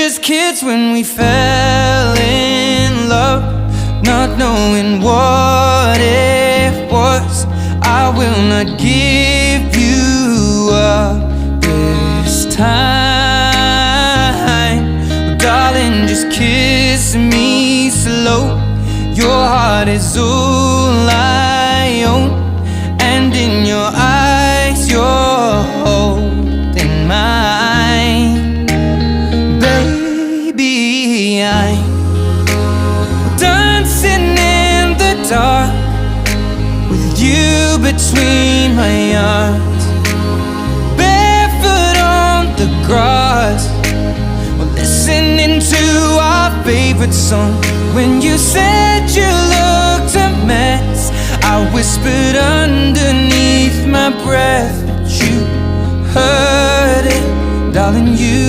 just kids when we fell in love, not knowing what it was. I will not give you up this time. Oh, darling, just kiss me slow. Your heart is all I own, and in your eyes you're holding mine. Baby, I'm dancing in the dark with you between my arms, barefoot on the grass, we're listening to our favorite song. When you said you looked a mess, I whispered underneath my breath, but you heard it, darling. You